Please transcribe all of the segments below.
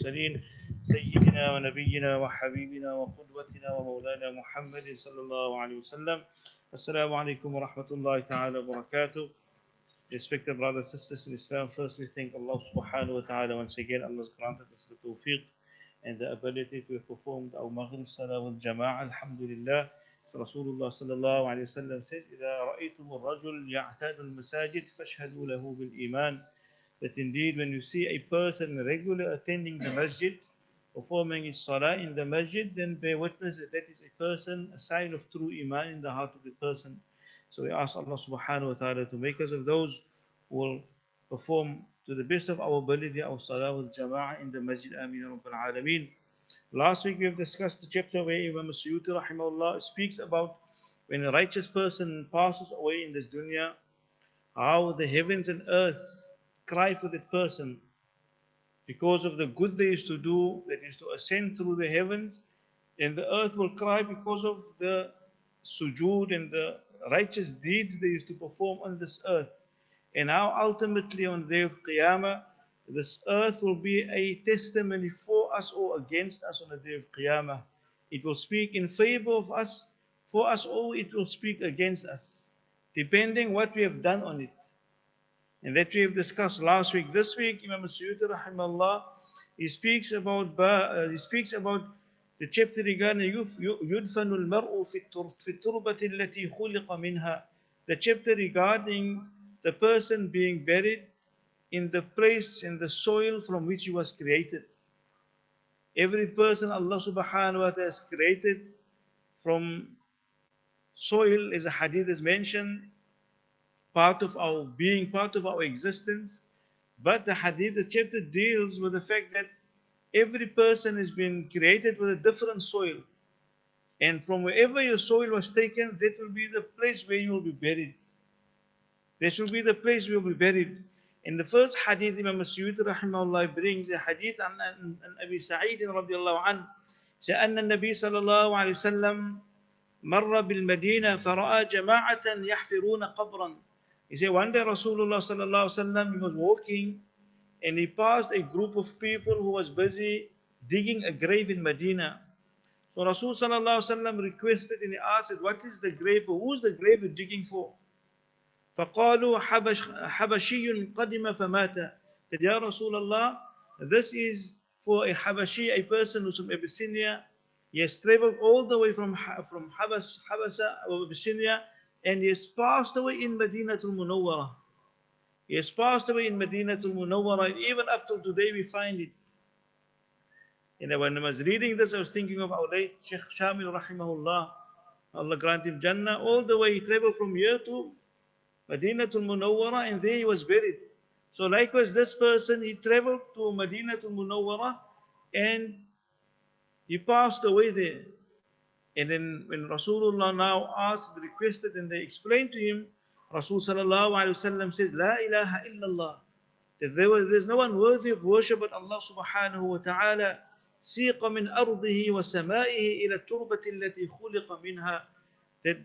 المرسلين سيدنا ونبينا وحبيبنا وقدوتنا ومولانا محمد صلى الله عليه وسلم. Assalamu alaikum wa rahmatullahi ta'ala wa barakatuh. Respected brothers and sisters in Islam, firstly thank Allah subhanahu wa ta'ala once again. Allah has granted us the tawfiq and the ability to have performed our Maghrieb Salaah with Jama'ah, alhamdulillah. So Rasulullah sallallahu alayhi wa sallam says, إِذَا رَأَيْتُمُ الرَّجُلْ يَعْتَادُ الْمَسَاجِدِ فَاشْهَدُوا لَهُ بِالْإِيمَانِ. That indeed when you see a person regularly attending the masjid, performing his salah in the masjid, then bear witness that that is a person, a sign of true iman in the heart of the person. So we ask Allah subhanahu wa ta'ala to make us of those who will perform to the best of our ability our salah with jama'ah in the masjid. Ameen Rabbil Alameen. Last week we have discussed the chapter where Imam Suyuti rahimahullah speaks about when a righteous person passes away in this dunya, how the heavens and earth cry for that person because of the good they used to do, that is to ascend through the heavens, and the earth will cry because of the sujood and the righteous deeds they used to perform on this earth. And how ultimately on the day of Qiyamah, this earth will be a testimony for us or against us on the day of Qiyamah. It will speak in favor of us, for us, or it will speak against us, depending what we have done on it. And that we have discussed last week. This week, Imam Suyuti rahimahullah, he speaks about the chapter regarding يُدْفَنُ الْمَرْءُ فِي التُّرْبَةِ الَّتِي خُلِقَ مِنْهَا. The chapter regarding the person being buried in the place, in the soil from which he was created. Every person Allah subhanahu wa ta'ala has created from soil, as a hadith is mentioned, part of our being, part of our existence. But the hadith, the chapter deals with the fact that every person has been created with a different soil. And from wherever your soil was taken, that will be the place where you will be buried. That will be the place where you will be buried. In the first hadith, Imam Suyuti rahimahullah brings a hadith an Abi Sa'id radiallahu anhu. أن النبي صلى الله عليه وسلم مر بالمدينة فرأى جماعة يحفرون قبرا. He said one day Rasulullah sallallahu alaihi wasallam, he was walking and he passed a group of people who was busy digging a grave in Medina. So Rasul sallallahu alaihi wasallam requested and he asked, what is the grave, or who's the grave you're digging for? فقالوا حبشي قدم فمات. Said, Ya Rasulullah, this is for a Habashi, a person who's from Abyssinia. He has traveled all the way from Habasa or Abyssinia, and he has passed away in Madinatul Munawwarah. He has passed away in Madinatul Munawwarah, and even up till today we find it. And when I was reading this, I was thinking of our late Sheikh Shamil rahimahullah. Allah grant him Jannah. All the way he traveled from here to Madinatul Munawwarah, and there he was buried. So likewise, this person, he traveled to Madinatul Munawwarah, and he passed away there. And then when Rasulullah now asked, requested, and they explained to him, Rasul sallallahu alayhi wa sallam says, La ilaha illallah. That there's no one worthy of worship but Allah subhanahu wa ta'ala. سِيقَ مِنْ أَرْضِهِ وَسَمَائِهِ إِلَى التُّرْبَةِ الَّتِي خُلِقَ مِنْهَا. That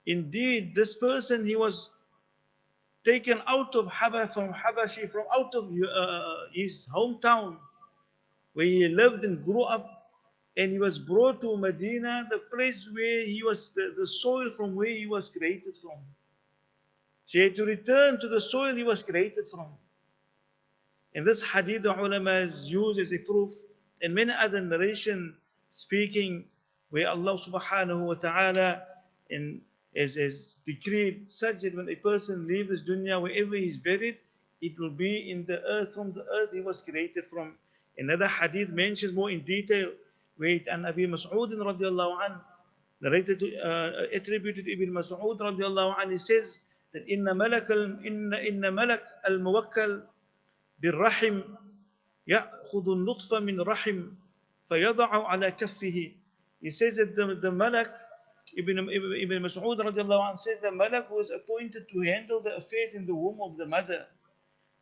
indeed this person, he was taken out of Habashi, from out of his hometown where he lived and grew up, and he was brought to Medina, the place where he was, the soil from where he was created from. So he had to return to the soil he was created from. And this hadith the ulama is used as a proof, and many other narration speaking where Allah subhanahu wa ta'ala has decreed such that when a person leaves this dunya, wherever he is buried, it will be in the earth, from the earth he was created from. Another hadith mentions more in detail, where an Abi Mas'ud radiallahu anhu, narrated attributed to Ibn Mas'ud radiallahu anhu, he says that inna malak al-muwakkal bil-rahim ya'khudhu al-nutfa min rahim fayada'u ala kaffihi. He says that the malak, Ibn Mas'ud radiallahu anhu says, the malak was appointed to handle the affairs in the womb of the mother.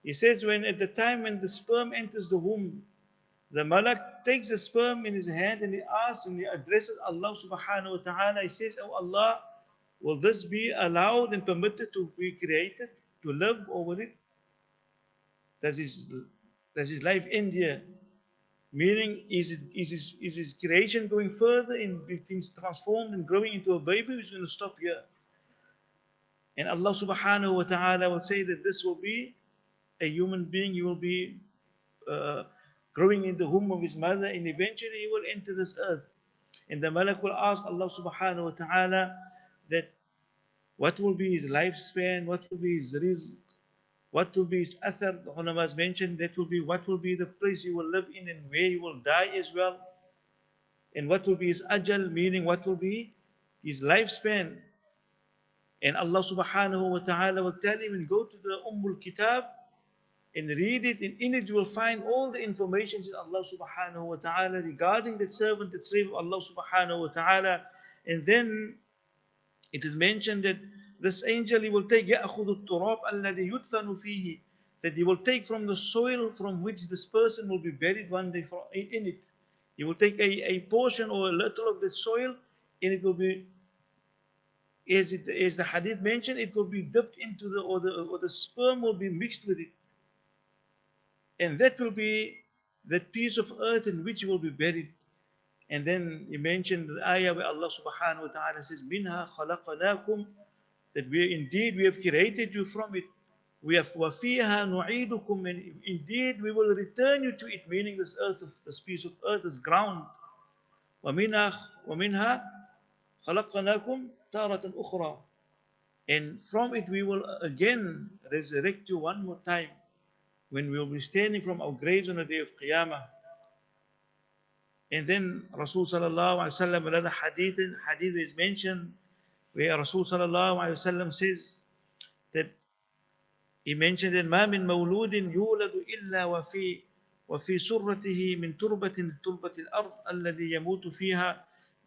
He says when at the time when the sperm enters the womb, the malak takes the sperm in his hand and he asks and he addresses Allah subhanahu wa ta'ala. He says, Oh Allah, will this be allowed and permitted to be created, to live over it? Does his life end here? Meaning, is his creation going further in being transformed and growing into a baby, which is going to stop here? And Allah subhanahu wa ta'ala will say that this will be a human being, he will be uh, growing in the womb of his mother, and eventually he will enter this earth. And the Malak will ask Allah subhanahu wa ta'ala that what will be his lifespan, what will be his rizq, what will be his athar. The ulamas mentioned that will be what will be the place he will live in and where he will die as well. And what will be his ajal, meaning what will be his lifespan. And Allah subhanahu wa ta'ala will tell him and go to the Ummul Kitab and read it, and in it you will find all the information in Allah subhanahu wa ta'ala regarding that servant, that slave of Allah subhanahu wa ta'ala. And then it is mentioned that this angel, he will take يَأْخُذُ التُّرَابَ الَّذِي يُدْفَنُ فِيهِ, that he will take from the soil from which this person will be buried one day in it. He will take a portion or a little of that soil, and it will be, as the hadith mentioned, it will be dipped into or the sperm will be mixed with it. And that will be that piece of earth in which you will be buried. And then he mentioned the ayah where Allah subhanahu wa ta'ala says, Minha khalaqanakum, that we have created you from it. We have wafiha nu'idukum, and indeed we will return you to it, meaning this earth, this piece of earth, this ground. وَمِنْهَا خَلَقْنَاكُمْ تَارَةً أُخْرَى. And from it we will again resurrect you one more time, when we will be standing from our graves on the day of Qiyamah. And then Rasul sallallahu alayhi wa sallam, another hadith is mentioned, where Rasul sallallahu alayhi wa sallam says that he mentioned that ما من مولود يولد إلا وفي سرته من تربة الأرض الذي يموت فيها.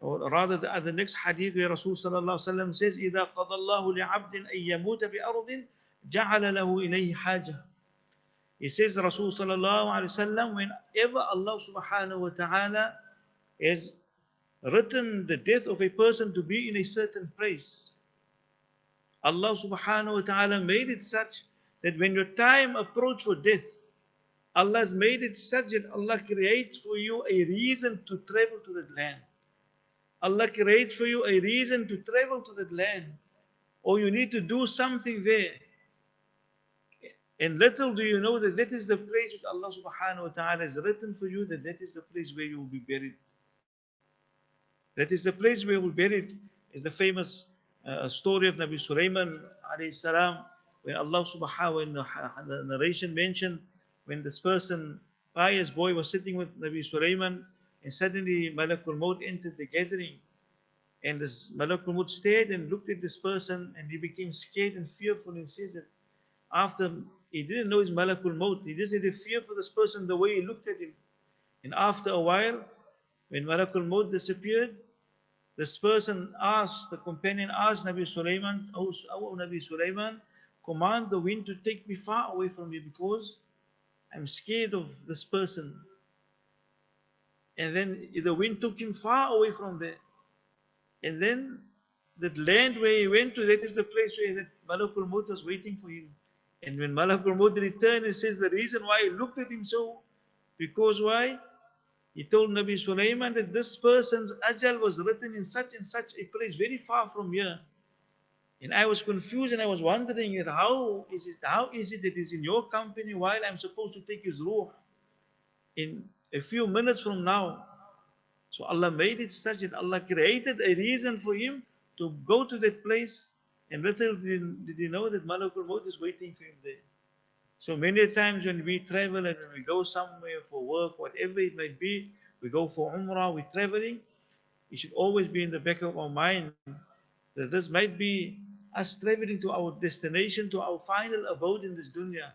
Or rather the next hadith where Rasul sallallahu alayhi wa sallam says إذا قضى الله لعبد أن يموت بأرض جعل له إليه حاجة. He says, Rasul sallallahu alayhi wasallam, whenever Allah subhanahu wa ta'ala has written the death of a person to be in a certain place, Allah subhanahu wa ta'ala made it such that when your time approached for death, Allah has made it such that Allah creates for you a reason to travel to that land. Allah creates for you a reason to travel to that land, or you need to do something there. And little do you know that that is the place which Allah subhanahu wa ta'ala has written for you, that that is the place where you will be buried. That is the place where you will be buried. Is the famous story of Nabi Sulaiman alayhi salam, when Allah subhanahu wa ta'ala, the narration mentioned, when this person, pious boy, was sitting with Nabi Sulaiman, and suddenly Malakul Maut entered the gathering. And this Malakul Maut stayed and looked at this person, and he became scared and fearful, and says that after he didn't know his Malakul Maut, he just had a fear for this person the way he looked at him. And after a while, when Malakul Maut disappeared, this person asked, the companion asked Nabi Sulaiman, "Oh Nabi Sulaiman, command the wind to take me far away from you, because I'm scared of this person." And then the wind took him far away from there. And then that land where he went to, that is the place where that Malakul Maut was waiting for him. And when Malakul Maut returned, he says the reason why he looked at him so, because why? He told Nabi Sulaiman that this person's ajal was written in such and such a place, very far from here. And I was confused, and I was wondering that how is it that he's in your company while I'm supposed to take his ruh in a few minutes from now? So Allah made it such that Allah created a reason for him to go to that place, and little did he know that Malakul Maut is waiting for him there. So many times when we travel and when we go somewhere for work, whatever it might be, we go for Umrah, we're traveling, it should always be in the back of our mind that this might be us traveling to our destination, to our final abode in this dunya,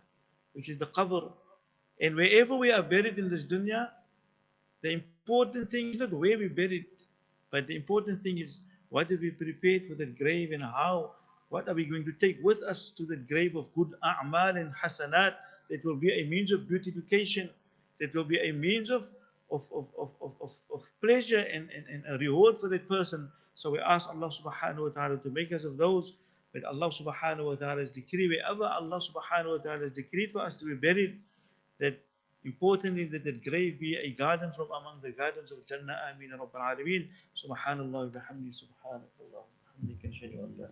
which is the qabr. And wherever we are buried in this dunya, the important thing is not where we buried, but the important thing is what have we prepared for that grave, and how, what are we going to take with us to that grave of good a'mal and hasanat, that will be a means of beautification, that will be a means of pleasure and a reward for that person. So we ask Allah subhanahu wa ta'ala to make us of those that Allah subhanahu wa ta'ala has decreed, wherever Allah subhanahu wa ta'ala has decreed for us to be buried, that Importantly, that the grave be a garden from among the gardens of Jannah. Ameen Rabbil Alameen. Subhanallah wa bihamdi. Subhanakallah wa bihamdika. Ashhadu an la